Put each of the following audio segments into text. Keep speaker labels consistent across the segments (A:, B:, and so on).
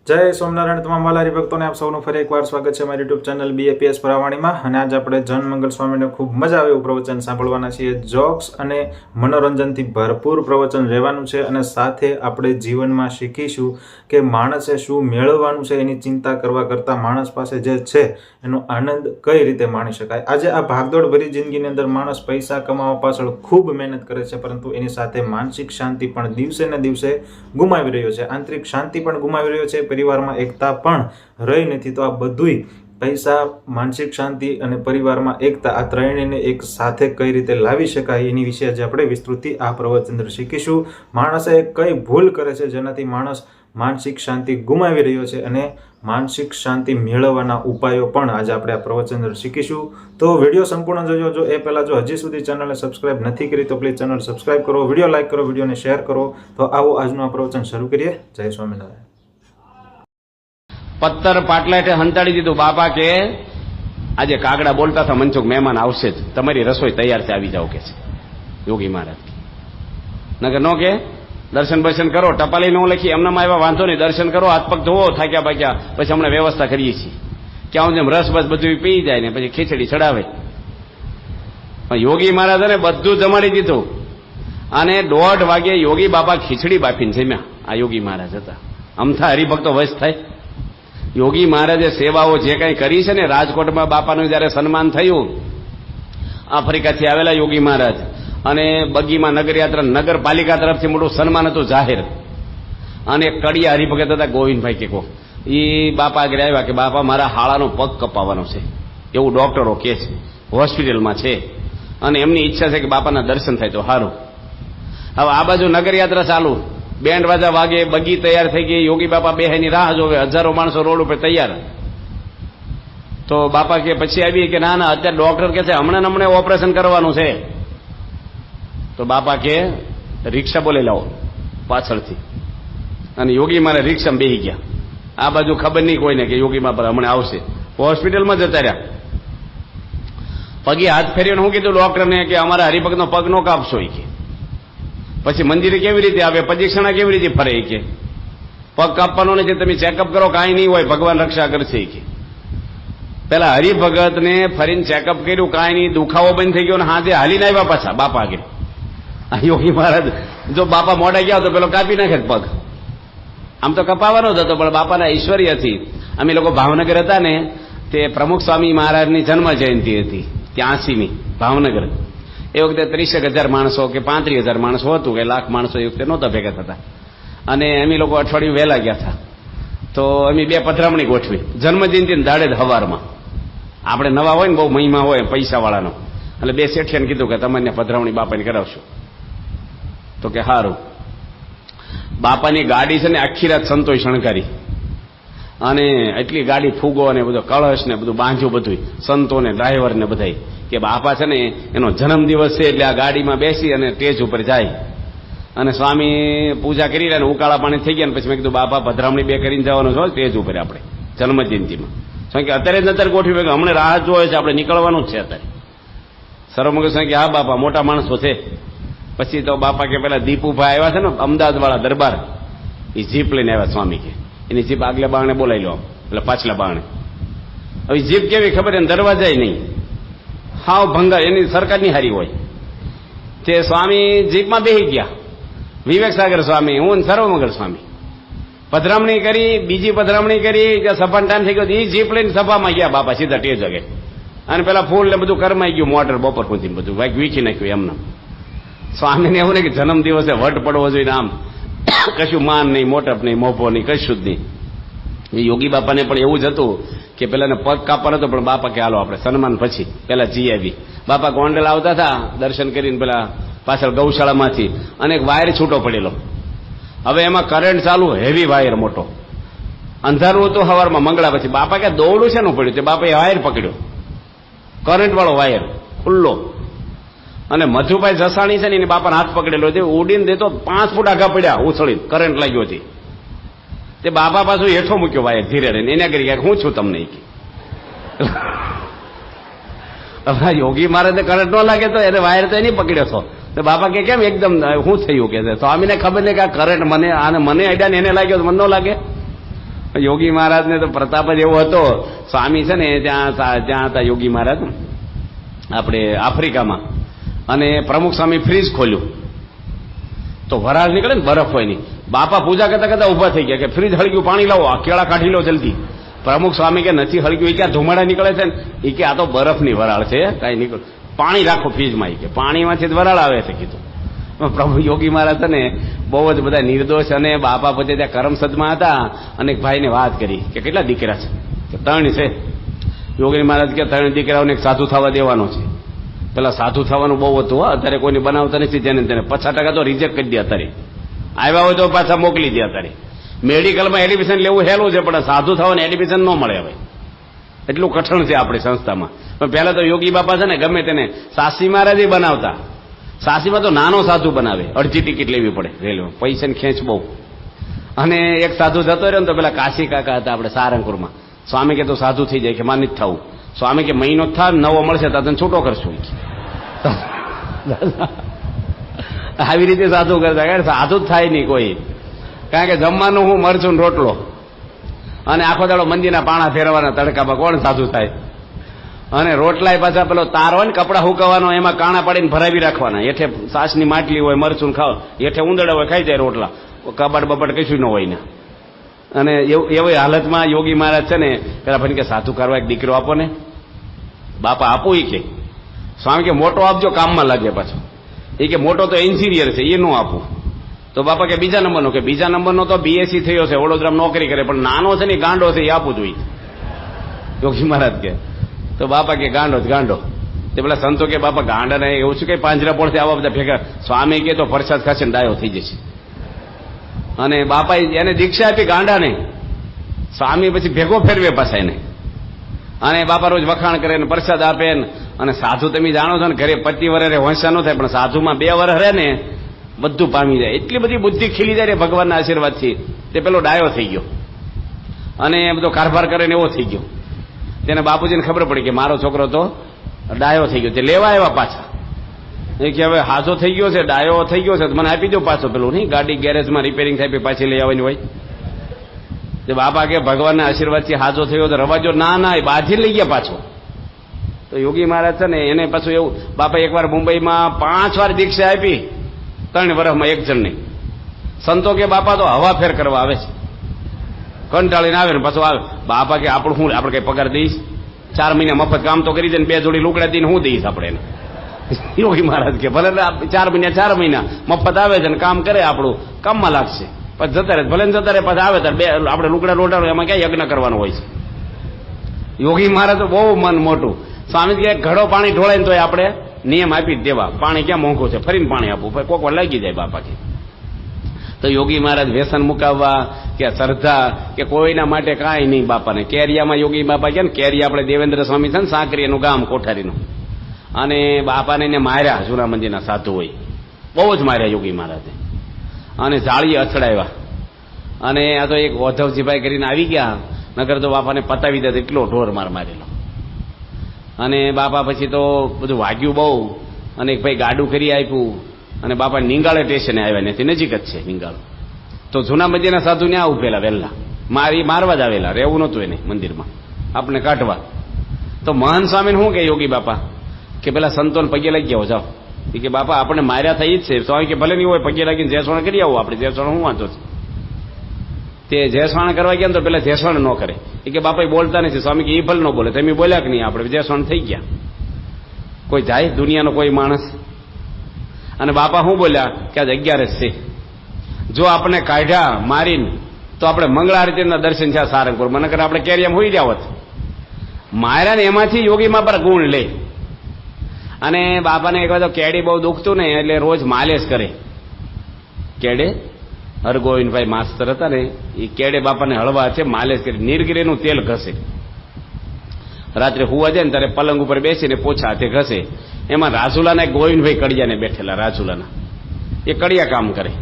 A: જય સ્વામિનારાયણ તમામ વાલારી ભક્તોને આપ સૌનું ફરી એકવાર સ્વાગત છે મારી યુટ્યુબ ચેનલ BAPS ભરાવાણીમાં। અને આજ આપણે જનમંગલ સ્વામીને ખૂબ મજા આવે એવું પ્રવચન સાંભળવાના છીએ। જોક્સ અને મનોરંજનથી ભરપૂર પ્રવચન રહેવાનું છે અને સાથે આપણે જીવનમાં શીખીશું કે માણસે શું મેળવવાનું છે એની ચિંતા કરવા કરતાં માણસ પાસે જે છે એનો આનંદ કઈ રીતે માણી શકાય। આજે આ ભાગદોડ ભરી જિંદગીની અંદર માણસ પૈસા કમાવા પાછળ ખૂબ મહેનત કરે છે, પરંતુ એની સાથે માનસિક શાંતિ પણ દિવસે ને દિવસે ગુમાવી રહ્યો છે, આંતરિક શાંતિ પણ ગુમાવી રહ્યો છે, પરિવારમાં એકતા પણ રહી નથી। તો આ બધુંય પૈસા, માનસિક શાંતિ અને પરિવારમાં એકતા આ ત્રણેયને એક સાથે કઈ રીતે લાવી શકાય એની વિશે આજે આપણે વિસ્તૃતિ આ પ્રવચન શીખીશું। માણસે કઈ ભૂલ કરે છે જેનાથી માણસ માનસિક શાંતિ ગુમાવી રહ્યો છે અને માનસિક શાંતિ મેળવવાના ઉપાયો પણ આજે આપણે આ પ્રવચન શીખીશું। તો વિડીયો સંપૂર્ણ જોજો। જો એ પહેલા જો હજી સુધી ચેનલને સબસ્ક્રાઇબ નથી કરી તો પ્લીઝ ચેનલ સબસ્ક્રાઇબ કરો, વિડીયો લાઈક કરો, વિડીયોને શેર કરો। તો આવો આજનું આ પ્રવચન શરૂ કરીએ। જય સ્વામિનારાયણ।
B: પત્તર પાટલાટે હંતાડી દીધું। બાપા કે આજે કાગડા બોલતા હતા, મનસુખ મહેમાન આવશે જ, તમારી રસોઈ તૈયાર છે, આવી જાઓ કે છે યોગી મહારાજ। નકર નો કે દર્શન બર્શન કરો, ટપાલી નો લખી એમનામાં આવ્યા વાંધો નહીં, દર્શન કરો, હાથ પગ ધોવો, થાક્યા પાક્યા, પછી હમણાં વ્યવસ્થા કરીએ છીએ। ક્યાં જેમ રસ બસ બધું પી જાય ને પછી ખીચડી ચડાવે। પણ યોગી મહારાજને બધું જમાડી દીધું અને 1:30 વાગે યોગી બાપા ખીચડી બાફીને જમ્યા। આ યોગી મહારાજ હતા। અમથા હરિભક્તો વશ થાય। યોગી મહારાજે સેવાઓ જે કંઈ કરી છે ને, રાજકોટમાં બાપાનું જયારે સન્માન થયું, આફ્રિકાથી આવેલા યોગી મહારાજ અને બગીમાં નગરયાત્રા નગરપાલિકા તરફથી મોટું સન્માન હતું જાહેર। અને કડિયા હરિભગત હતા ગોવિંદભાઈ કે એ બાપા આગળ આવ્યા કે બાપા મારા હાળાનો પગ કપાવવાનો છે એવું ડોક્ટરો કહે છે, હોસ્પિટલમાં છે અને એમની ઈચ્છા છે કે બાપાના દર્શન થાય તો સારું। હવે આ બાજુ નગરયાત્રા ચાલુ, બેન્ડ વાજા વાગે, બગી તૈયાર થઈ ગઈ, યોગી બાપા બેહેની રાહ જોવે, હજારો માણસો રોડ ઉપર તૈયાર। તો બાપા કે પછી આવી કે ના ના અત્યારે ડોક્ટર કે છે હમણાં ઓપરેશન કરવાનું છે। તો બાપા કે રિક્ષા બોલે લાવો પાછળથી, અને યોગી મારે રિક્ષામાં બેસી ગયા। આ બાજુ ખબર નહીં કોઈને કે યોગી બાપા હમણાં આવશે, હોસ્પિટલમાં જતા રહ્યા। પગે હાથ ફેર્યો, હું કીધું ડોક્ટરને કે અમારા હરિભક્તનો પગ નો કાપશો કે પછી મંદિરે કેવી રીતે આવે, પ્રદક્ષિણા કેવી રીતે ફરે કે પગ કાપવાનો નથી, તમે ચેકઅપ કરો, કાંઈ નહીં હોય, ભગવાન રક્ષા કરશે કે પેલા હરિભગતને ફરીને ચેકઅપ કર્યું, કાંઈ નહીં, દુખાવો બંધ થઈ ગયો, હાથે હાલીને આવ્યા પાછા બાપા આગળ। આ યોગી મહારાજ જો બાપા મોડા ગયા તો પેલો કાપી નાખે પગ, આમ તો કપાવાનો જ હતો, પણ બાપાના ઐશ્વર્યથી અમે લોકો ભાવનગર હતા ને, તે પ્રમુખ સ્વામી મહારાજની જન્મ જયંતિ હતી, 83મી ભાવનગર। એ વખતે 30,000 માણસો કે 35,000 માણસો હતું, કે લાખ માણસો એ વખતે નહોતા ભેગા થતા, અને અમે લોકો અઠવાડિયું વહેલા ગયા હતા। તો અમે 2 પધરામણી ગોઠવી, જન્મજયંતિ દાડે જ હવારમાં। આપણે નવા હોય ને બહુ મહિમા હોય પૈસાવાળાનો, એટલે 2 શેઠિયાને કીધું કે તમને પધરામણી બાપાની કરાવશું, તો કે સારું। બાપાની ગાડી છે ને આખી રાત સંતોષ શણગારી, અને એટલી ગાડી ફૂગો અને બધો કળશ ને બધું બાંધ્યું, બધું સંતો ને ડ્રાઈવર ને બધા કે બાપા છે ને એનો જન્મદિવસ છે એટલે આ ગાડીમાં બેસી અને સ્ટેજ ઉપર જાય। અને સ્વામી પૂજા કરી રહ્યા ને ઉકાળા પાણી થઈ ગયા ને પછી મેં કીધું બાપા પધરામણી 2 કરીને જવાનું છો સ્ટેજ ઉપર આપણે જન્મજયંતિમાં। કે અત્યારે જ અત્યારે ગોઠવી કે હમણાં રાહ જોવે છે, આપણે નીકળવાનું જ છે અત્યારે। સર્વમંગલ સ્વામી કે હા બાપા મોટા માણસો છે। પછી તો બાપા કે પેલા દીપુભાઈ આવ્યા છે ને અમદાવાદ વાળા દરબાર, એ જીપ લઈને આવ્યા સ્વામી કે એની જીપ આગલા બારણે બોલાવી લો, એટલે પાછલા બારણે। હવે જીપ કેવી ખબર, એને દરવાજા નહીં, હાવ ભંગાર, એની સરકારની હારી હોય। તે સ્વામી જીપમાં બેસી ગયા, વિવેક સાગર સ્વામી, હું સર્વમંગલ સ્વામી, પધરામણી કરી, બીજી પધરામણી કરી, સભાનો ટાઈમ થઈ ગયો, એ જીપ લઈને સભામાં ગયા બાપા સીધા ટેજ જગે, અને પેલા ફૂલ ને બધું કરમાઈ ગયું, મોટર બપોર સુધી બધું વાઈક વીખી નાખ્યું એમને। સ્વામીને એવું નહીં કે જન્મદિવસે વટ પડવો જોઈએ, આમ કશું માન નહીં, મોટપ નહીં, મોભો નહીં, કશું જ નહીં। યોગી બાપાને પણ એવું જ હતું કે પેલાને પગ કાપવાનો હતો, પણ બાપા કે હાલો આપણે સન્માન પછી પેલા જી આવી। બાપા ગોંડલ આવતા હતા દર્શન કરીને પેલા પાછળ ગૌશાળામાંથી, અને એક વાયર છૂટો પડેલો, હવે એમાં કરંટ ચાલુ, હેવી વાયર મોટો, અંધારું હતું સવારમાં મંગળા પછી। બાપા કે દોડું છે નું પડ્યું, તે બાપાએ વાયર પકડ્યો, કરંટ વાળો વાયર ખુલ્લો, અને મધુભાઈ જસાણી છે ને એને બાપાને હાથ પકડેલો છે, ઉડીને દેતો 5 ફૂટ આગા પડ્યા ઉછળીને, કરંટ લાગ્યો હતી। તે બાપા પાછું હેઠો મૂક્યો વાયર ધીરે રહીને, એને કરી ગયા હું છું તમને યોગી મારે કરંટ ન લાગે તો એને વાયર તો એની પકડ્યો છો। તો બાપા કે કેમ એકદમ શું થયું કે સ્વામીને ખબર નહીં કે આ કરંટ મને આને મને આઈડિયા ને એને લાગ્યો મને ન લાગે। યોગી મહારાજને તો પ્રતાપ જ એવો હતો. સ્વામી છે ને ત્યાં હતા યોગી મહારાજ આપણે આફ્રિકામાં, અને પ્રમુખ સ્વામી ફ્રીજ ખોલ્યું તો વરાળ નીકળે ને બરફ હોય ની. બાપા પૂજા કરતા કરતા ઉભા થઈ ગયા કે ફ્રીજ હળગ્યું, પાણી લાવો, આ કેળા કાઢી લો જલ્દી. પ્રમુખ સ્વામી કે નથી હળગ્યું. એ ક્યાં ધુમાડા નીકળે છે ને? એ કે આ તો બરફની વરાળ છે, કાંઈ નીકળ, પાણી રાખો ફ્રીજમાં. એ કે પાણીમાંથી જ વરાળ આવે છે કીધું. પ્રભુ યોગી મહારાજ છે ને બહુ જ બધા નિર્દોષ, અને બાપા પોતે ત્યાં કરમસદમાં હતા, અને એક ભાઈને વાત કરી કે કેટલા દીકરા છે? કે 3 છે. યોગી મહારાજ કે 3 દીકરાઓને એક સાધુ થવા દેવાનો છે. પેલા સાધુ થવાનું બહુ હતું, અત્યારે કોઈને બનાવતા નથી, જેને તેને 50% તો રિજેક્ટ કરી દે. અત્યારે આવ્યા હોય તો પાછા મોકલી દે. અત્યારે મેડિકલમાં એડમિશન લેવું હેલું છે, પણ સાધુ થવાનું એડમિશન ન મળે હવે, એટલું કઠણ છે આપણી સંસ્થામાં. પણ પહેલા તો યોગી બાપા છે ને ગમે તેને સાસી મહારાજ બનાવતા. સાસીમાં તો નાનો સાધુ બનાવે, અડધી ટિકિટ લેવી પડે રેલવે, પૈસાની ખેંચ બહુ. અને એક સાધુ જતો રહ્યો ને તો પેલા કાશી કાકા હતા આપણે સારંગપુરમાં. સ્વામી કે તો સાધુ થઈ જાય, કે માની જ થવું. સ્વામી કે મહિનો થાય નવો મળશે તો તને છૂટો કરશું. આવી રીતે સાધુ કરતા, સાધુ જ થાય નહીં કોઈ, કારણ કે જમવાનું હું મરચું ને રોટલો, અને આખો દાડો મંદિરના પાણા ફેરવાના તડકામાં, કોણ સાધુ થાય? અને રોટલાય પાછા પેલો તાર હોય ને કપડા હુકવવાનો, એમાં કાણા પાડીને ભરાવી રાખવાના. હેઠે સાસની માટલી હોય, મરચું ખાવ, હેઠે ઉંદરડા હોય, ખાઈ જાય રોટલા, કબાડ બબાડ કશું ન હોય ને. અને એવી હાલતમાં યોગી મહારાજ છે ને પેલા ભાઈ કે સાધુ કરવા એક દીકરો આપો ને. બાપા આપો? એ કે સ્વામી કે મોટો આપજો, કામમાં લાગે પાછો. એ કે મોટો તો એન્જિનિયર છે, એ નો આપું. તો બાપા કે બીજા નંબરનો? કે બીજા નંબરનો તો બીએસસી થયો છે, વડોદરામાં નોકરી કરે, પણ નાનો છે ને ગાંડો છે, એ આપવું જોઈએ. યોગી મહારાજ કે તો બાપા કે ગાંડો જ ગાંડો. તે પેલા સંતો કે બાપા ગાંડા ને એવું શું કે પાંજરા પડશે આવા બધા ભેગા? સ્વામી કે તો પ્રસાદ ખાશે ને ડાયો થઈ જશે. અને બાપા એને દીક્ષા આપી ગાંડાને. સ્વામી પછી ભેગો ફેરવે પાછા એને, અને બાપા રોજ વખાણ કરે ને પ્રસાદ આપે ને. અને સાધુ તમે જાણો છો ને, ઘરે 25 વર્ષે હોંશા ન થાય, પણ સાધુમાં 2 વર્ષ રહે ને બધું પામી જાય. એટલી બધી બુદ્ધિ ખીલી જાય ભગવાનના આશીર્વાદથી. તે પેલો ડાયો થઈ ગયો, અને બધો કારભાર કરે ને એવો થઈ ગયો. તેને બાપુજીને ખબર પડી કે મારો છોકરો તો ડાયો થઈ ગયો. તે લેવા આવ્યા પાછા. એ કે હવે હાજો થઈ ગયો છે, ડાયો થઈ ગયો છે, મને આપી દો પાછો. પેલું નહીં ગાડી ગેરેજમાં રિપેરિંગ થાય પાછી લઈ આવવાની હોય. તે બાપા કે ભગવાનના આશીર્વાદથી હાજો થયો તો રવાજો. ના, એ બાજી લઈ ગયા પાછો. તો યોગી મહારાજ છે ને એને પાછું એવું, બાપા એકવાર મુંબઈમાં 5 વાર દીક્ષા આપી 3 વર્ષમાં એક જણને. સંતો કે બાપા તો હવા ફેર કરવા આવે છે, કંટાળીને આવે ને પાછો આવે. બાપા કે આપણે શું, આપણે કઈ પગાર દઈશ? 4 મહિના મફત કામ તો કરી દે ને 2 જોડી લુગડા દઈને હું દઈશ આપણે એને? યોગી મહારાજ કે ભલે 4 મહિના મફત આવે છે ને કામ કરે, આપણું કામમાં લાગશે, પછી જતા રહે. ભલે જતા રહે, પછી આવે ત્યારે આપણે લુગડા રોટાડો, એમાં ક્યાં યજ્ઞ કરવાનો હોય છે? યોગી મહારાજ તો બહુ મન મોટું. સ્વામી કે ઘડો પાણી ઢોળાય ને તો આપણે નિયમ આપી જ દેવા, પાણી ક્યાં મોંઘું છે, ફરીને પાણી આપવું, કોક વાર લાગી જાય બાપા કે. તો યોગી મહારાજ વ્યસન મુકાવવા કે શ્રદ્ધા કે કોઈના માટે કાંઈ નહીં બાપાને. કેરિયામાં યોગી બાપા કે ને, કેરિયા આપણે દેવેન્દ્ર સ્વામી છે ને, સાંકરીનું ગામ કોઠારીનું, અને બાપાને એને માર્યા. જૂના મંદિરના સાધુ હોય, બહુ જ માર્યા યોગી મહારાજે, અને જાળીએ અથડાવ્યા. અને આ તો એક ઓધવજીભાઈ કરીને આવી ગયા, નગર તો બાપાને પતાવી દે, એટલો ઢોર માર મારેલો. અને બાપા પછી તો બધું વાગ્યું બહુ, અને એક ભાઈ ગાડું કરી આપ્યું, અને બાપા નિંગાળે સ્ટેશને આવ્યા. નથી નજીક જ છે નિંગાળો. તો જૂના મંદિરના સાધુ ત્યાં ઉભેલા વહેલા, મારવા જ આવેલા, રહેવું નહોતું એને મંદિરમાં, આપણે કાઢવા. તો મહાન સ્વામીને શું કે યોગી બાપા કે પેલા સંતોને પગે લાગી ગયા જાઓ. એ કે બાપા આપણે માર્યા થઈ જ છે. સ્વામી કે ભલે નહીં હોય, પગે લાગીને જેસવાણ કરી આવો. આપણે જેસવાણ શું વાંધો છે? તે જેસવાણ કરવા ગયા તો પેલા જેસવાણ ન કરે. એ કે બાપા બોલતા નથી. સ્વામી કે એ ભલે ન બોલે, તમે બોલ્યા કે નહીં, આપણે જેસવાણ થઈ ગયા. કોઈ જાય દુનિયાનો કોઈ માણસ? અને બાપા શું બોલ્યા કે આજ 11 છે, જો આપણે કાઢ્યા મારીને તો આપણે મંગળા આરતીના દર્શન થયા સારંગપુર. મને કરે આપણે કેરિયામાં હોઈ રહ્યા હોત. માર્યા ને એમાંથી યોગીમાં પર ગુણ લે. અને બાપાને એક વાર તો કેડી બહુ દુખતું ને, એટલે રોજ માલિશ કરે. કેડે હરગોવિંદભાઈ માસ્તર હતા ને, એ કેડે બાપાને હળવા છે માલિશ કરી, નીલગીરીનું તેલ ઘસે. રાત્રે હુવા જાય ને ત્યારે પલંગ ઉપર બેસીને પોછા હાથે ઘસે. એમાં રાજુલાના ગોવિંદભાઈ કડિયાને બેઠેલા, રાજુલાના, એ કડિયા કામ કરે.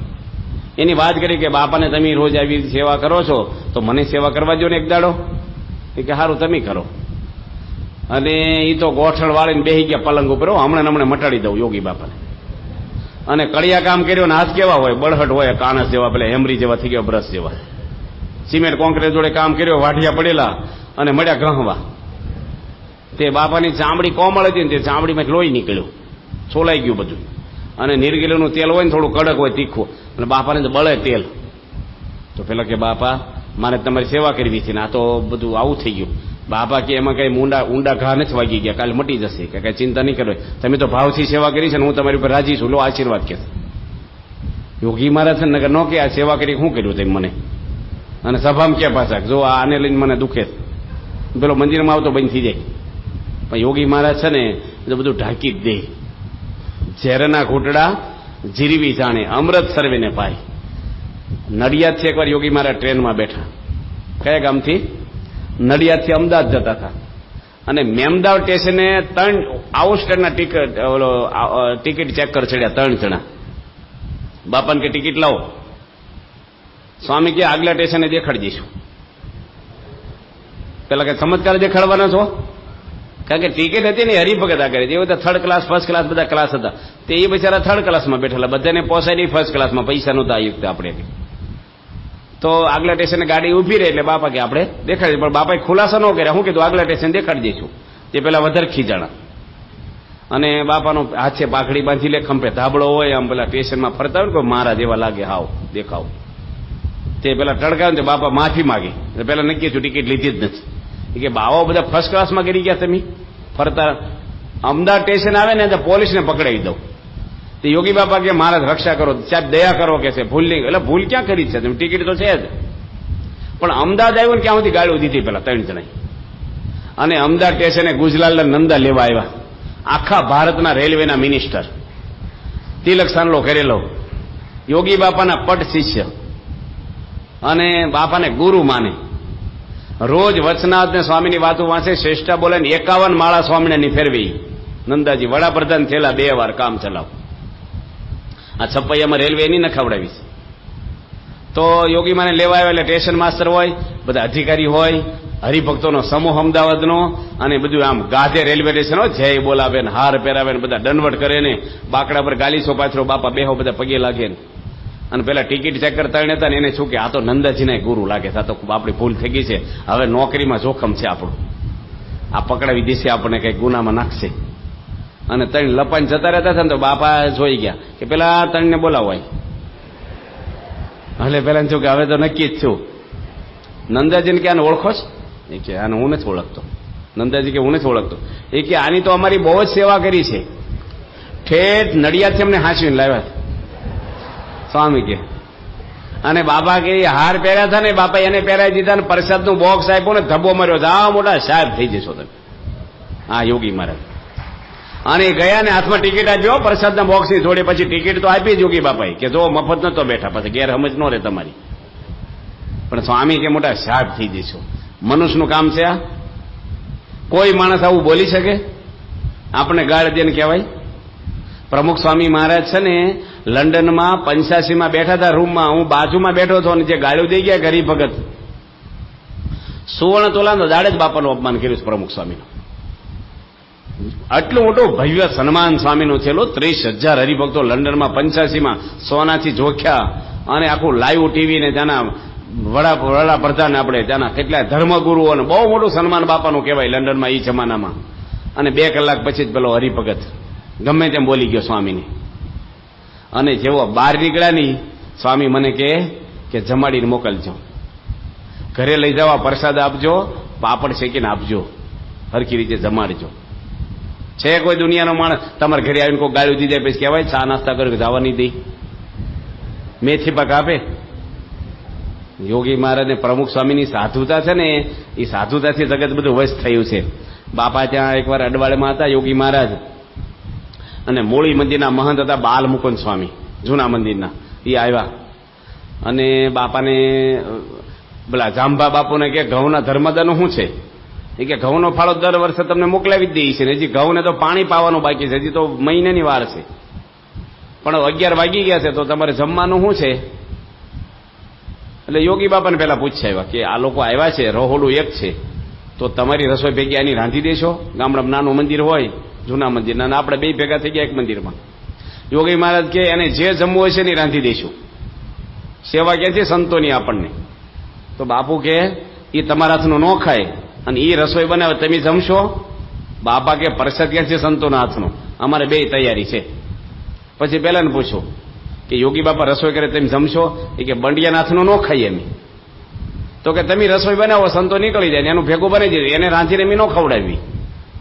B: એની વાત કરી કે બાપાને તમે રોજ આવી સેવા કરો છો, તો મને સેવા કરવા દો ને એક દાડો. એ કે સારું તમે કરો. અને એ તો ગોઠણ વાળીને બેસી ગયા પલંગ ઉપર, હમણાં મટાડી દઉં યોગી બાપાને. અને કડિયા કામ કર્યો ને હાથ કેવા હોય, બળહટ હોય, કાણસ જેવા, પેલા હેમરી જેવા થઈ ગયા, બ્રશ જેવા. સિમેન્ટ કોન્ક્રીટ જોડે કામ કર્યો, વાઢિયા પડેલા અને મળ્યા ગ્રહવા. તે બાપાની ચામડી કોમળ હતી ને તે ચામડીમાં લોહી નીકળ્યું, છોલાઈ ગયું બધું. અને નીરગીલુંનું તેલ હોય ને થોડું કડક હોય, તીખું, અને બાપાને તો બળે તેલ. તો પેલા કે બાપા મારે તમારી સેવા કરવી છે ને આ તો બધું આવું થઈ ગયું. બાપા કે એમાં કઈ ઊંડા ઘા નથી વાગી ગયા, કાલે મટી જશે, કે કઈ ચિંતા નહીં કરો, તમે તો ભાવથી સેવા કરી છે ને હું તમારી ઉપર રાજી છું, લો આશીર્વાદ કે. યોગી મહારાજ છે નગર નો કે આ સેવા કરી શું કર્યું તેમ મને, અને સભામાં કે પાછા જો આને લઈને મને દુખે, પેલો મંદિરમાં આવતો બંધ થઈ જાય. પણ યોગી મહારાજ છે ને એ બધું ઢાંકી જ દે. ઝેરના ઘૂંટડા જીરવી જાણે અમૃત સર્વેને પાય. નડિયાદથી એકવાર યોગી મહારાજ ટ્રેનમાં બેઠા, કયા ગામથી? નડિયાદથી અમદાવાદ જતા હતા. અને મેમદાવ સ્ટેશને 3 આઉટ સ્ટેટના ટિકિટ ચેકર ચડ્યા, 3 જણા. બાપાને કે ટિકિટ લાવો. સ્વામી કે આગલા સ્ટેશને દેખાડી દઈશું. પેલા કે ચમત્કાર દેખાડવાના છો? કારણ કે ટિકિટ હતી ને હરિભગત આગળ, એ બધા 3rd ક્લાસ ફર્સ્ટ ક્લાસ બધા ક્લાસ હતા. તે એ બિચારા 3rd ક્લાસમાં બેઠેલા, બધાને પોસાય નહીં ફર્સ્ટ ક્લાસમાં, પૈસા નહોતા આયુક્ત આપણે. તો આગલા સ્ટેશને ગાડી ઉભી રહી એટલે બાપા કે આપણે દેખાડી, પણ બાપાએ ખુલાસો ન કર્યા. શું કીધું? આગલા સ્ટેશન દેખાડી દઈશું. તે પેલા વધારે ખીજાણા. અને બાપાનો હાથે પાઘડી બાંધી લે, ખંભે ધાબળો હોય, આમ પેલા સ્ટેશનમાં ફરતા હોય ને કોઈ મહારાજ એવા લાગે, હાવ દેખાવ. તે પેલા ટળકાવે ને બાપા માફી માગી. પેલા નક્કી થયું ટિકિટ લીધી જ નથી. કે બાવા બધા ફર્સ્ટ ક્લાસમાં ગરી ગયા તમે ફરતા. અમદાવાદ સ્ટેશન આવે ને તો પોલીસને પકડાવી દઉં. તો યોગી બાપા કે મહારાજ રક્ષા કરો, સાહેબ દયા કરો કે છે, ભૂલ નહીં. એટલે ભૂલ ક્યાં કરી છે, તમે ટિકિટ તો છે જ. પણ અમદાવાદ આવ્યું ને ક્યાં સુધી ગાળું દીધી પેલા 3 જણા. અને અમદાવાદ સ્ટેશને ગુજલાલના નંદા લેવા આવ્યા, આખા ભારતના રેલવેના મિનિસ્ટર, તિલક સાંડલો કરેલો, યોગી બાપાના પટ શિષ્ય અને બાપાને ગુરુ માને. રોજ વચનાથ ને સ્વામીની વાતો વાંચે, શ્રેષ્ઠા બોલે ને 51 માળા સ્વામીને ફેરવી. નંદાજી વડાપ્રધાન થયેલા 2 વાર, કામ ચલાવ. આ છપૈયામાં રેલવે એની નખાવડાવી. તો યોગી માને લેવા આવ્યા એટલે સ્ટેશન માસ્ટર હોય, બધા અધિકારી હોય, હરિભક્તોનો સમૂહ અમદાવાદનો, અને બધું આમ ગાધે રેલવે સ્ટેશન હોય, જય બોલાવે ને હાર પહેરાવે ને બધા દંડવટ કરે ને બાકડા પર ગાલીસો પાછળ બાપા બેહો બધા પગે લાગે ને. અને પેલા ટિકિટ ચેક કરતા હતા ને એને શું કે આ તો નંદાજીના ગુરુ લાગે છે, આ તો આપણી ભૂલ થઈ ગઈ છે, હવે નોકરીમાં જોખમ છે આપણું, આ પકડાવી દેશે આપણને કઈ ગુનામાં નાખશે. અને 3 લપાઈને જતા રહેતા હતા ને તો બાપા જોઈ ગયા કે પેલા 3ને બોલાવાય. એટલે પેલા શું કે હવે તો નક્કી જ છું. નંદાજીને કે આને ઓળખો છો? એ કે આને હું નથી ઓળખતો. નંદાજી કે હું નથી ઓળખતો. એ કે આની તો અમારી બહુ જ સેવા કરી છે, ઠેઠ નડિયાદથી અમને હાંચવીને લાવ્યા સ્વામી કે. અને બાપા કે હાર પહેર્યા હતા ને બાપા એને પહેરાવી દીધા ને પ્રસાદનું બોક્સ આપ્યું ને ધબ્બો માર્યો, આ મોટા સાહેબ થઈ જશો તમે. હા યોગી મહારાજ. અને ગયા ને હાથમાં ટિકિટ આપ્યો પ્રસાદના બોક્સની જોડે. પછી ટિકિટ તો આપી જ યોગી બાપાએ કે જો મફત નતો બેઠા, પછી ગેરસમજ ન રહે તમારી. પણ સ્વામી કે મોટા સાહેબ થઈ જશો. મનુષ્યનું કામ છે આ? કોઈ માણસ આવું બોલી શકે? આપણે ગાળ દે ને કહેવાય. પ્રમુખ સ્વામી મહારાજ છે ને લંડનમાં 85માં બેઠા હતા રૂમમાં, હું બાજુમાં બેઠો હતો અને જે ગાળ્યું દઈ ગયા ગરીબ ભગત, સુવર્ણ તોલાનો દાડે જ બાપાનું અપમાન કર્યું છે પ્રમુખ સ્વામીનું. આટલું મોટું ભવ્ય સન્માન સ્વામીનું થયેલું. 30,000 હરિભક્તો લંડનમાં 85માં સોનાથી જોખ્યા, અને આખું લાઈવ ટીવી ને ત્યાંના વડાપ્રધાન આપણે ત્યાંના કેટલાય ધર્મગુરુઓ, અને બહુ મોટું સન્માન બાપાનું કહેવાય લંડનમાં એ જમાનામાં. અને 2 કલાક પછી જ પેલો હરિભગત ગમે તેમ બોલી ગયો સ્વામીને. અને જેવો બહાર નીકળ્યા નહીં, સ્વામી મને કે જમાડીને મોકલજો, ઘરે લઈ જવા પ્રસાદ આપજો, પાપડ શેકીને આપજો, હરખી રીતે જમાડજો. છે કોઈ દુનિયાનો માણસ તમારે ઘરે આવીને કોઈ ગાળું દીધા પછી કહેવાય ચા નાસ્તા કર્યો જવા નહીં દઈ, મેથી પાક આપે? યોગી મહારાજને પ્રમુખ સ્વામીની સાધુતા છે ને, એ સાધુતાથી જગત બધું વશ થયું છે. બાપા ત્યાં એકવાર અડવાડમાં હતા યોગી મહારાજ, અને મૂળી મંદિરના મહંત હતા બાલ મુકુંદ સ્વામી, જૂના મંદિરના. એ આવ્યા અને બાપાને પેલા જાંબા બાપુને કે ઘઉંના ધર્મદાનું શું છે? એ કે ઘઉંનો ફાળો દર વર્ષે તમને મોકલાવી જ દઈએ છે, હજી ઘઉંને તો પાણી પાવાનું બાકી છે, હજી તો મહિનાની વાર છે, પણ 11 વાગી ગયા છે, તો તમારે જમવાનું શું છે? એટલે યોગી બાપાને પેલા પૂછ્યા આવ્યા કે આ લોકો આવ્યા છે, રહોડું એક છે, તો તમારી રસોઈ ભેગી આની રાંધી દેશો? ગામડામાં નાનું મંદિર હોય, જૂના મંદિરના, અને આપણે 2 ભેગા થઈ ગયા એક મંદિરમાં. યોગી મહારાજ કે એને જે જમવું હોય છે એની રાંધી દઈશું, સેવા ક્યાંથી સંતોની આપણને. તો બાપુ કે એ તમારા હાથનું ન ખાય અને એ રસોઈ બનાવે તમે જમશો? બાપા કે પ્રસાદ ક્યાં છે સંતોના હાથનો, અમારે બે તૈયારી છે. પછી પેલાને પૂછ્યું કે યોગી બાપા રસોઈ કરે તમે જમશો? એ કે બંડિયાના હાથનું ન ખાઈએ અમે. તો કે તમે રસોઈ બનાવો, સંતો નીકળી જાય એનું ભેગું બની જાય, એને રાંધીને એમ ન ખવડાવી.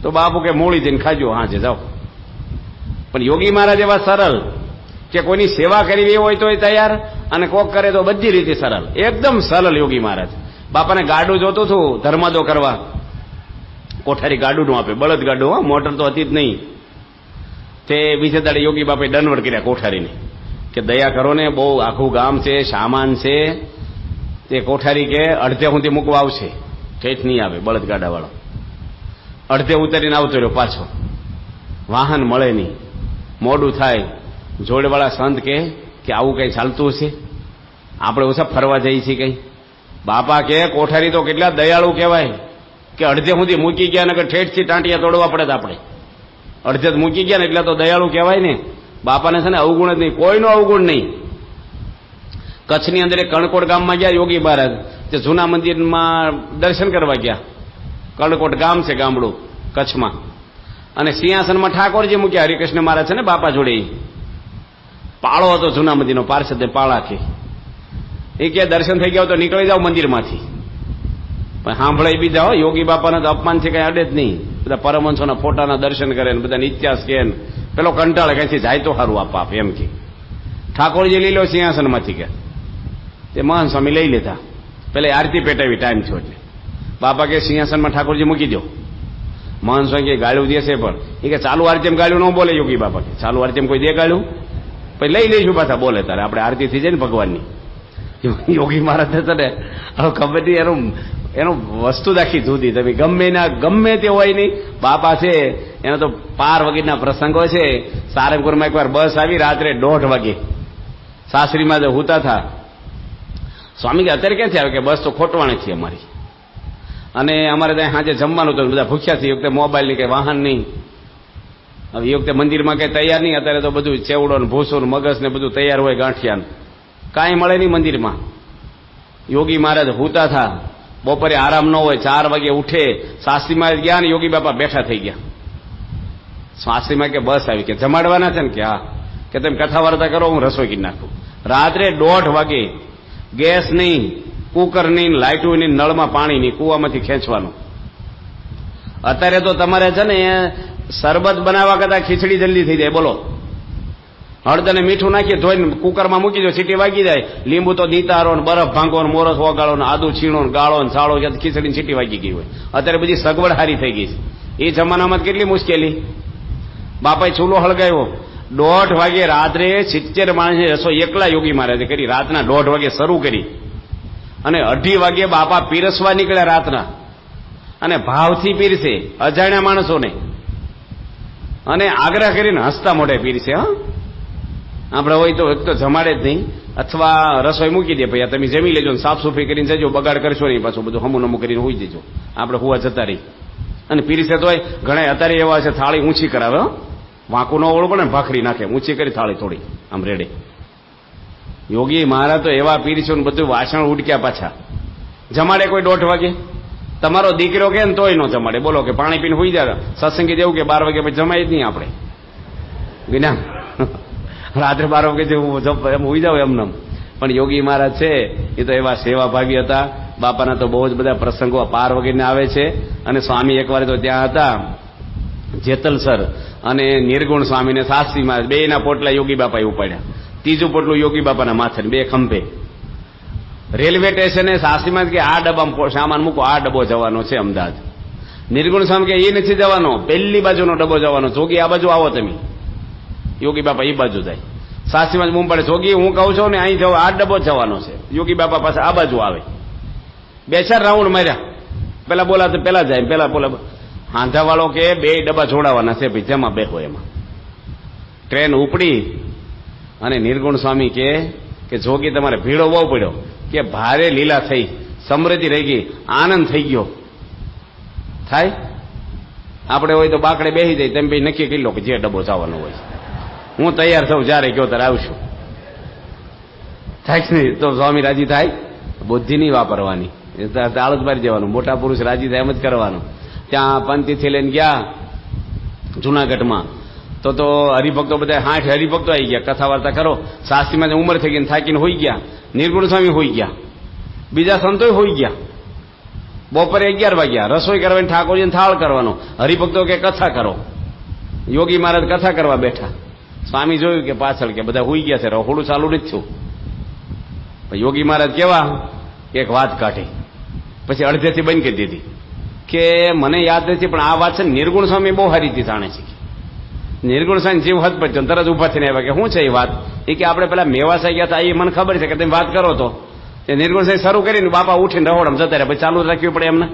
B: તો બાપુ કે મોળી જઈને ખાજો, હાજે જાઓ. પણ યોગી મહારાજ એવા સરળ કે કોઈની સેવા કરવી હોય તો તૈયાર, અને કોક કરે તો બધી રીતે સરળ, એકદમ સરળ યોગી મહારાજ. બાપાને ગાડું જોતું હતું ધર્માદો કરવા, કોઠારી ગાડું નું આપે, બળદ ગાડું, મોટર તો હતી જ નહીં. તે બીજે દાડે યોગી બાપાએ દંડવડ કર્યા કોઠારીને કે દયા કરો ને, બહુ આખું ગામ છે, સામાન છે. તે કોઠારી કે અડધે સુધી મૂકવા આવશે, ઠેઠ નહીં આવે બળદ ગાડા વાળો. અડધે ઉતરીને આવતો રહ્યો પાછો, વાહન મળે નહીં, મોડું થાય. જોડવાળા સંત કે આવું કઈ ચાલતું હશે, આપણે ઓછા ફરવા જઈએ છીએ કઈ? બાપા કે કોઠારી તો કેટલા દયાળુ કહેવાય કે અડધે સુધી મૂકી ગયા ને કે ઠેઠથી ટાંટિયા તોડવા પડે આપણે, અડધે જ મૂકી ગયા ને એટલે તો દયાળુ કહેવાય ને. બાપાને છે ને અવગુણ જ નહીં, કોઈનો અવગુણ નહીં. કચ્છની અંદર એક કણકોટ ગામમાં ગયા યોગી મહારાજ, તે જૂના મંદિરમાં દર્શન કરવા ગયા. કણકોટ ગામ છે ગામડું કચ્છમાં, અને સિંહાસનમાં ઠાકોરજી મૂક્યા. હરિકૃષ્ણ મહારાજ છે ને બાપા જોડે, પાળો હતો જૂના મંદિરનો, પાર્ષદ પાળા કે એ કે દર્શન થઈ ગયા તો નીકળી જાઓ મંદિરમાંથી. પણ સાંભળે બીજા હો, યોગી બાપાના તો અપમાન છે કઈ અડે જ નહીં. બધા પરમહંસોના ફોટાના દર્શન કરે ને બધા ઇતિહાસ કે પેલો કંટાળે કઈથી જાય તો સારું આપ એમ કે. ઠાકોરજી લઈ લો સિંહાસનમાંથી કે, તે મહાન સ્વામી લઈ લેતા. પેલા આરતી પેટાવી ટાઈમ થયો એટલે બાપા કે સિંહાસનમાં ઠાકોરજી મૂકી દો. મહાન સ્વામી કે ગાળું દેશે, પણ એ કે ચાલુ આરતીમ ગાળું ન બોલે યોગી બાપા કે, ચાલુ આરતીમ કોઈ દે ગાળું? પછી લઈ લઈશું પાછા બોલે તારે, આપણે આરતી થઈ જાય ને ભગવાનની. યોગી મહારાજ ને હવે ખબર નહીં એનું વસ્તુ દાખી જુદી. તમે ગમે તે હોય નહીં, બાપા છે એનો તો પાર વગેરેના પ્રસંગો છે. સારંગપુરમાં એકવાર બસ આવી રાત્રે 1:30 વાગે, સાસરીમાં જ હુતા થા. સ્વામી કે અત્યારે ક્યાંથી આવે? કે બસ તો ખોટવાણીથી અમારી, અને અમારે ત્યાં સાંજે જમવાનું તો બધા ભૂખ્યા થઈ. એ વખતે મોબાઈલ ની કઈ વાહન નહીં, હવે એ વખતે મંદિરમાં કઈ તૈયાર નહીં. અત્યારે તો બધું ચેવડો ને ભૂસો ને મગજ ને બધું તૈયાર હોય, ગાંઠિયા કાંઈ મળે નહીં મંદિરમાં. યોગી મહારાજ હુતા થા, બપોરે આરામ ન હોય, 4 વાગે ઉઠે. શાસ્ત્રીમાં ગયા ને યોગી બાપા બેઠા થઈ ગયા. શાસ્ત્રીમાં કે બસ આવી, કે જમાડવાના છે ને? કે હા. કે તમે કથા વાર્તા કરો, હું રસોઈ કરી નાખું. રાત્રે 1:30 વાગે, ગેસ નહીં, કુકર નહીં, લાઇટું નહીં, નળમાં પાણી નહીં, કુવામાંથી ખેંચવાનું. અત્યારે તો તમારે છે ને શરબત બનાવવા કરતા ખીચડી જલ્દી થઈ જાય. બોલો, હળદર ને મીઠું નાખીએ, ધોઈને કુકરમાં મૂકી દો, સીટી વાગી જાય. લીંબુ તો નીતારો ને બરફ ભાંગો ને મોરસ ઓગાળો ને આદુ છીણો ને ગાળો ને સાળો, ખીચડીની સીટી વાગી ગઈ હોય. અત્યારે બધી સગવડ હારી થઈ ગઈ છે. એ જમાનામાં કેટલી મુશ્કેલી. બાપાએ ચૂલો હળગાવ્યો 1:30 વાગે રાત્રે 70 માણસની રસોઈ એકલા યોગી મહારાજે કરી. રાતના 1:30 વાગે શરૂ કરી અને 2:30 વાગે બાપા પીરસવા નીકળ્યા રાતના, અને ભાવથી પીરસે અજાણ્યા માણસોને, અને આગ્રહ કરીને હસતા મોઢે પીરસે. હા, આપણે હોય તો એક તો જમાડે જ નહીં, અથવા રસોઈ મૂકી દે, ભાઈ તમે જમી લેજો, સાફ સફાઈ કરીને જજો, બગાડ કરશો નહીં, પાછું બધું હમું નમું કરીને હોઈ જજો, આપણે હુવા જતા રહી. અને પીરસે તો ઘણા અત્યારે એવા છે થાળી ઊંચી કરાવે, વાંકું ન ઓળો પડે, ભાખરી નાખે, ઊંચી કરી થાળી થોડી આમ રેડે. યોગી મહારાજ તો એવા પીરસ્યું ને બધું વાસણ ઉડક્યા. પાછા જમાડે કોઈ 1:30 વાગે? તમારો દીકરો કે ને તોય ન જમાડે. બોલો કે પાણી પીને હોઈ જાય. સત્સંગી જેવું કે 12 વાગે પછી જમાય જ નહીં આપણે વિના. રાત્રે 12 વાગે જેવું હોઈ જાવ એમને. પણ યોગી મહારાજ છે એ તો એવા સેવાભાગી હતા. બાપાના તો બહુ જ બધા પ્રસંગો પાર વગેરે આવે છે. અને સ્વામી એકવાર તો ત્યાં હતા જેતલસર, અને નિર્ગુણ સ્વામીને શાસ્ત્રીમાં બેના પોટલા યોગી બાપાએ ઉપાડ્યા. ત્રીજું પોટલું યોગી બાપાના માથે, 2 ખંભે. રેલવે સ્ટેશને શાસ્ત્રીમાં કે આ ડબ્બામાં સામાન મૂકો, આ ડબ્બો જવાનો છે અમદાવાદ. નિર્ગુણ સ્વામી કે એ નથી જવાનો, પહેલી બાજુનો ડબ્બો જવાનો. જોગી આ બાજુ આવો તમે. યોગી બાપા એ બાજુ જાય. શાસ્ત્રીમાં બૂમ પડે, જોગી હું કહું છું ને અહીં જાવ, આ ડબ્બો જવાનો છે. યોગી બાપા પાસે આ બાજુ આવે. 2-4 રાઉન્ડ માર્યા. પેલા બોલા તો પેલા જાય, પેલા બોલા. હાંધા વાળો કે 2 ડબ્બા જોડાવાના છે ભાઈ, જેમાં બેહો એમાં. ટ્રેન ઉપડી અને નિર્ગુણ સ્વામી કે જોગી તમારે ભીડો બહુ પડ્યો, કે ભારે લીલા થઈ, સમૃદ્ધિ રહી ગઈ, આનંદ થઈ ગયો. થાય આપણે હોય તો બાકડે બેસી જાય, તેમ ભાઈ નક્કી કરી લો કે જે ડબ્બો જવાનો હોય. હું તૈયાર થઉં, જ્યારે કયો ત્યારે આવશું. થાય કે નહીં? તો સ્વામી રાજી થાય. બુદ્ધિ નહીં વાપરવાની, તાળું જ મારી દેવાનું. મોટા પુરુષ રાજી થાય એમ જ કરવાનું. ત્યાં પંથીથી લઈને ગયા જુનાગઢમાં તો હરિભક્તો બધા 60 હરિભક્તો આવી ગયા. કથા વાર્તા કરો. શાસ્ત્રીમાં ઉંમર થઈ ગઈ, થાકીને હોઈ ગયા. નિર્ગુણ સ્વામી હોઈ ગયા, બીજા સંતોય હોઈ ગયા. બપોરે 11 વાગ્યા રસોઈ કરવાની, ઠાકોરજીને થાળ કરવાનો. હરિભક્તો કે કથા કરો. યોગી મહારાજ કથા કરવા બેઠા. સ્વામી જોયું કે પાછળ કે બધા હોઈ ગયા છે, રહોડું ચાલુ નથી થયું. યોગી મહારાજ કેવા એક વાત કાઢી, પછી અડધેથી બંધ કરી દીધી કે મને યાદ નથી, પણ આ વાત છે ને નિર્ગુણ સ્વામી બહુ સારી રીતે જાણે છે. નિર્ગુણ સ્વામી જીવ હદ પડ્યો, તરત ઉભા થઈને આવ્યા કે શું છે એ વાત? એ કે આપણે પેલા મેવાસા ગયા હતા, એ મને ખબર છે કે તમે વાત કરો તો. તે નિર્ગુણ સ્વામી શરૂ કરીને બાપા ઉઠીને રહોડમ જતા રહ્યા, પછી ચાલુ રાખવી પડે એમને.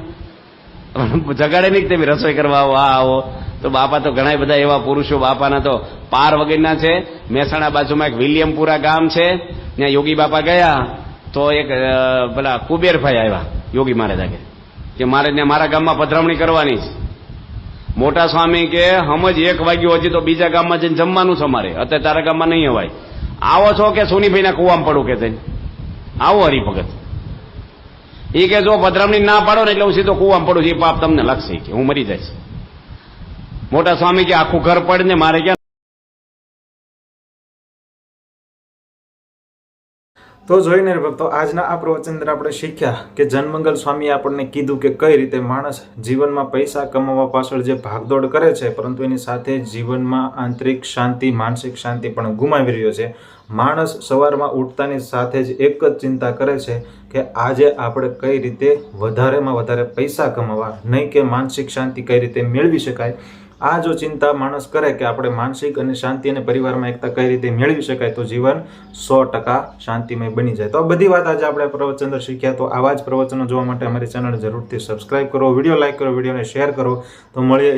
B: જગાડે નહીં કે તમે રસોઈ કરવા આવો, આ આવો. તો બાપા તો ઘણા બધા એવા પુરુષો બાપાના તો પાર વગરના છે. મહેસાણા બાજુમાં એક વિલિયમપુરા ગામ છે, ત્યાં યોગી બાપા ગયા તો એક પેલા કુબેરભાઈ આવ્યા યોગી મહારાજ આગળ કે મારે ત્યાં મારા ગામમાં પધરામણી કરવાની છે. મોટા સ્વામી કે સમજ 1 વાગ્યું, હજી તો બીજા ગામમાં જઈને જમવાનું છે અમારે, અત્યારે તારા ગામમાં નહીં અવાય. આવો છો કે સોનીભાઈના કુવામાં પડું કે તે આવો હરિભગત. એ કે જો પધરામણી ના પાડો ને એટલે હું સીધો કુવામાં પડું, એ પાપ તમને લાગશે કે હું મરી જઈશ. મોટા સ્વામી કે આખું ઘર પડે ને મારે ક્યાં.
A: તો જોઈને ભક્તો આજના આ પ્રવચન અંદર આપણે શીખ્યા કે જનમંગલ સ્વામીએ આપણને કીધું કે કઈ રીતે માણસ જીવનમાં પૈસા કમાવા પાછળ જે ભાગદોડ કરે છે, પરંતુ એની સાથે જીવનમાં આંતરિક શાંતિ, માનસિક શાંતિ પણ ગુમાવી રહ્યો છે. માણસ સવારમાં ઉઠતાની સાથે જ એક જ ચિંતા કરે છે કે આજે આપણે કઈ રીતે વધારેમાં વધારે પૈસા કમાવા, નહીં કે માનસિક શાંતિ કઈ રીતે મેળવી શકાય. આ જો ચિંતા માણસ કરે કે આપણે માનસિક અને શાંતિ અને પરિવારમાં એકતા કઈ રીતે મેળવી શકાય, તો જીવન 100% શાંતિમય બની જાય. તો આ બધી વાત આજે આપણે પ્રવચન અંદર શીખ્યા. તો આવા જ પ્રવચનો જોવા માટે અમારી ચેનલ જરૂરથી સબસ્ક્રાઇબ કરો, વિડીયો લાઈક કરો, વિડીયોને શેર કરો. તો મળીએ